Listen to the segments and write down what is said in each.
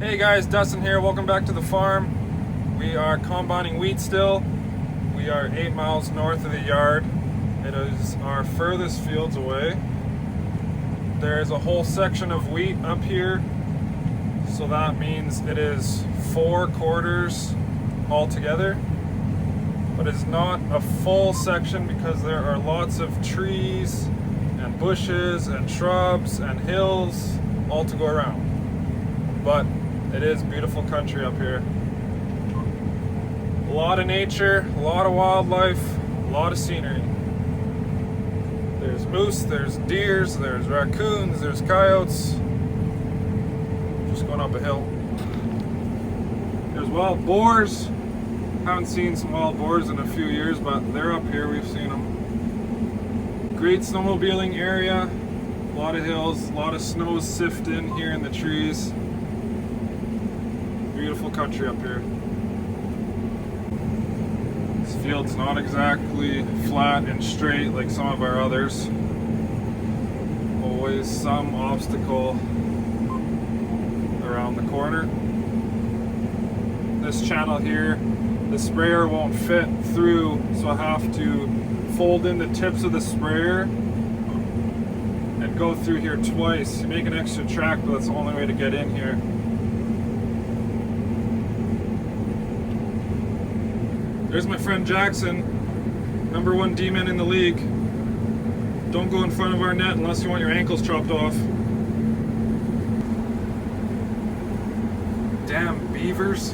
Hey guys, Dustin here. Welcome back to the farm. We are combining wheat still. We are 8 miles north of the yard. It is our furthest fields away. There's a whole section of wheat up here, so that means it is 4 quarters altogether. But it's not a full section because there are lots of trees and bushes and shrubs and hills all to go around. But it is beautiful country up here. A lot of nature, a lot of wildlife, a lot of scenery. There's moose, there's deers, there's raccoons, there's coyotes. Just going up a hill. There's wild boars. Haven't seen some wild boars in a few years, but they're up here, we've seen them. Great snowmobiling area. A lot of hills, a lot of snow sift in here in the trees. Beautiful country up here. This field's not exactly flat and straight like some of our others. Always some obstacle around the corner. This channel here, the sprayer won't fit through, so I have to fold in the tips of the sprayer and go through here twice. You make an extra track, but that's the only way to get in here. There's my friend Jackson, #1 D-man in the league. Don't go in front of our net unless you want your ankles chopped off. Damn beavers.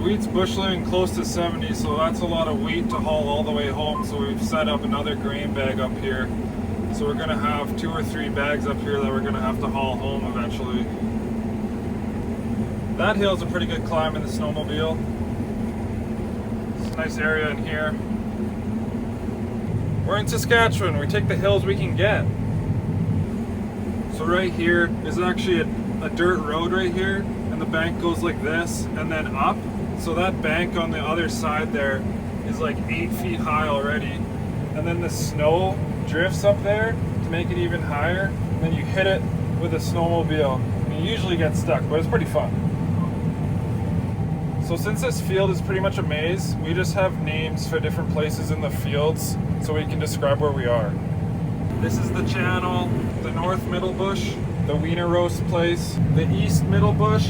Wheat's bushling close to 70, so that's a lot of wheat to haul all the way home. So we've set up another grain bag up here. So we're gonna have 2 or 3 bags up here that we're gonna have to haul home eventually. That hill's a pretty good climb in the snowmobile. It's a nice area in here. We're in Saskatchewan. We take the hills we can get. So right here is actually a dirt road right here, and the bank goes like this and then up. So that bank on the other side there is like 8 feet high already. And then the snow drifts up there to make it even higher. And then you hit it with a snowmobile. And you usually get stuck, but it's pretty fun. So since this field is pretty much a maze, we just have names for different places in the fields so we can describe where we are. This is the channel, the north middle bush, the wiener roast place, the east middle bush,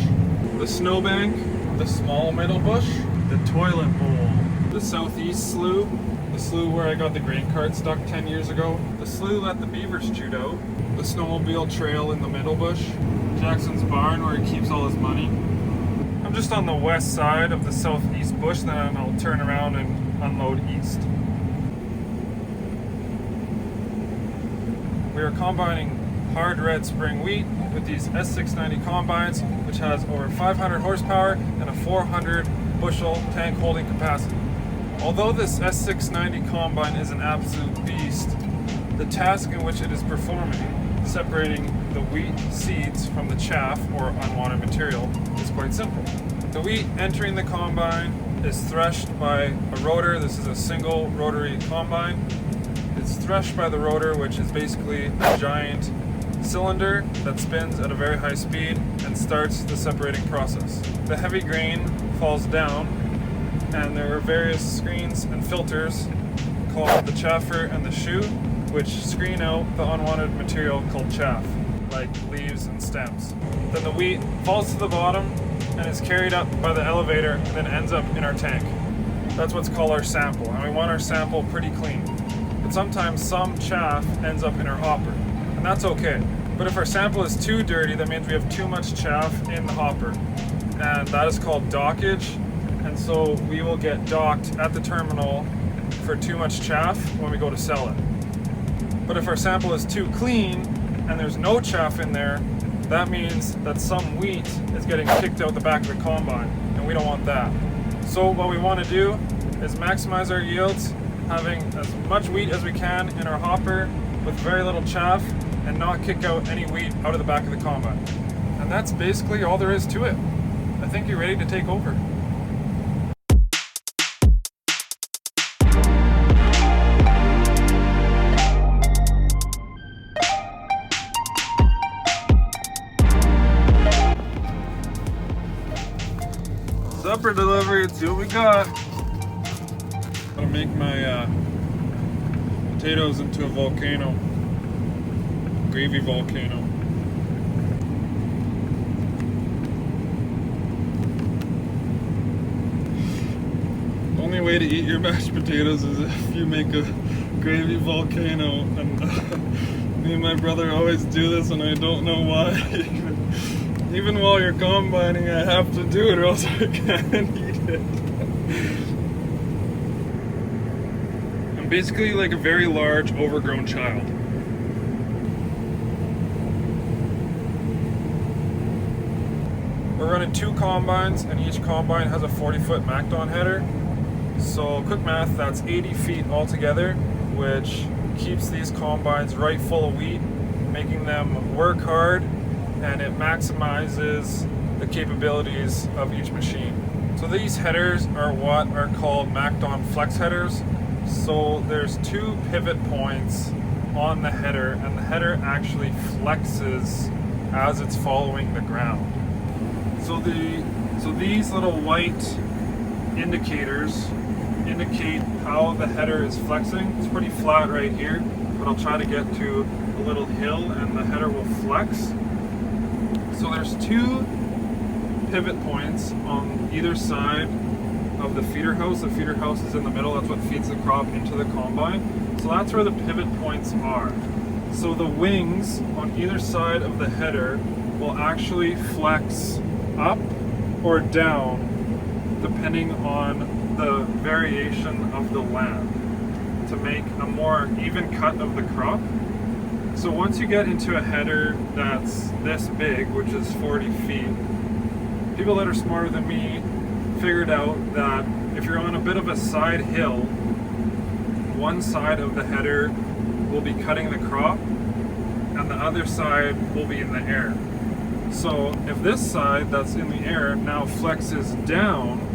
the snowbank, the small middle bush, the toilet bowl, the southeast slough, the slough where I got the grain cart stuck 10 years ago, the slough that the beavers chewed out, the snowmobile trail in the middle bush, Jackson's barn where he keeps all his money. I'm just on the west side of the southeast bush, then I'll turn around and unload east. We are combining hard red spring wheat with these S690 combines, which has over 500 horsepower and a 400 bushel tank holding capacity. Although this S690 combine is an absolute beast, the task in which it is performing, separating the wheat seeds from the chaff or unwanted material, is quite simple. The wheat entering the combine is threshed by a rotor. This is a single rotary combine. It's threshed by the rotor, which is basically a giant cylinder that spins at a very high speed and starts the separating process. The heavy grain falls down, and there are various screens and filters called the chaffer and the shoe, which screen out the unwanted material called chaff, like leaves and stems. Then the wheat falls to the bottom and is carried up by the elevator and then ends up in our tank. That's what's called our sample, and we want our sample pretty clean. But sometimes some chaff ends up in our hopper, and that's okay. But if our sample is too dirty, that means we have too much chaff in the hopper, and that is called dockage. And so we will get docked at the terminal for too much chaff when we go to sell it. But if our sample is too clean and there's no chaff in there, that means that some wheat is getting kicked out the back of the combine, and we don't want that. So what we want to do is maximize our yields, having as much wheat as we can in our hopper with very little chaff, and not kick out any wheat out of the back of the combine. And that's basically all there is to it. I think you're ready to take over. Supper delivery, let's see what we got. I'm gonna make my potatoes into a volcano. Gravy volcano. The only way to eat your mashed potatoes is if you make a gravy volcano. And me and my brother always do this, and I don't know why. Even while you're combining, I have to do it or else I can't eat it. I'm basically like a very large, overgrown child. We're running 2 combines, and each combine has a 40-foot MacDon header. So quick math, that's 80 feet altogether, which keeps these combines right full of wheat, making them work hard, and it maximizes the capabilities of each machine. So these headers are what are called MacDon flex headers. So there's 2 pivot points on the header, and the header actually flexes as it's following the ground. So these little white indicators indicate how the header is flexing. It's pretty flat right here, but I'll try to get to a little hill and the header will flex. So there's 2 pivot points on either side of the feeder house. The feeder house is in the middle, that's what feeds the crop into the combine. So that's where the pivot points are. So the wings on either side of the header will actually flex up or down depending on the variation of the land to make a more even cut of the crop. So once you get into a header that's this big, which is 40 feet, people that are smarter than me figured out that if you're on a bit of a side hill, one side of the header will be cutting the crop and the other side will be in the air. So if this side that's in the air now flexes down,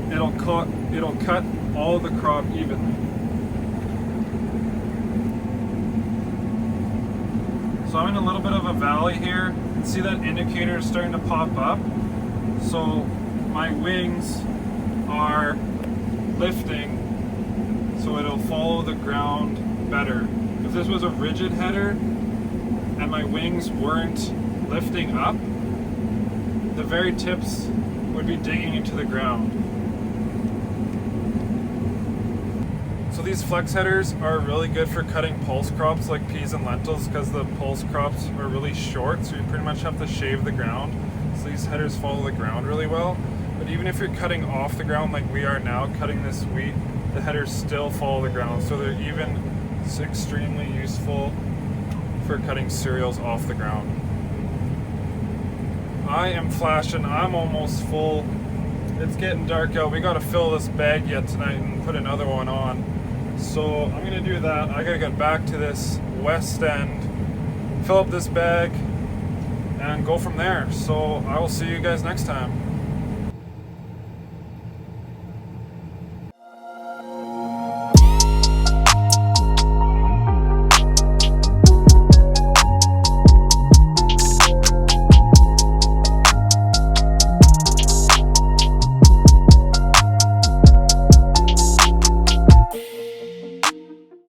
it'll cut all the crop evenly. So I'm in a little bit of a valley here. You can see that indicator is starting to pop up. So my wings are lifting, so it'll follow the ground better. If this was a rigid header and my wings weren't lifting up, the very tips would be digging into the ground. So these flex headers are really good for cutting pulse crops like peas and lentils because the pulse crops are really short, so you pretty much have to shave the ground. So these headers follow the ground really well. But even if you're cutting off the ground like we are now, cutting this wheat, the headers still follow the ground. So they're even extremely useful for cutting cereals off the ground. I am flashing, I'm almost full. It's getting dark out. We gotta fill this bag yet tonight and put another one on. So I'm gonna do that. I gotta get back to this west end, fill up this bag, and go from there. So I will see you guys next time.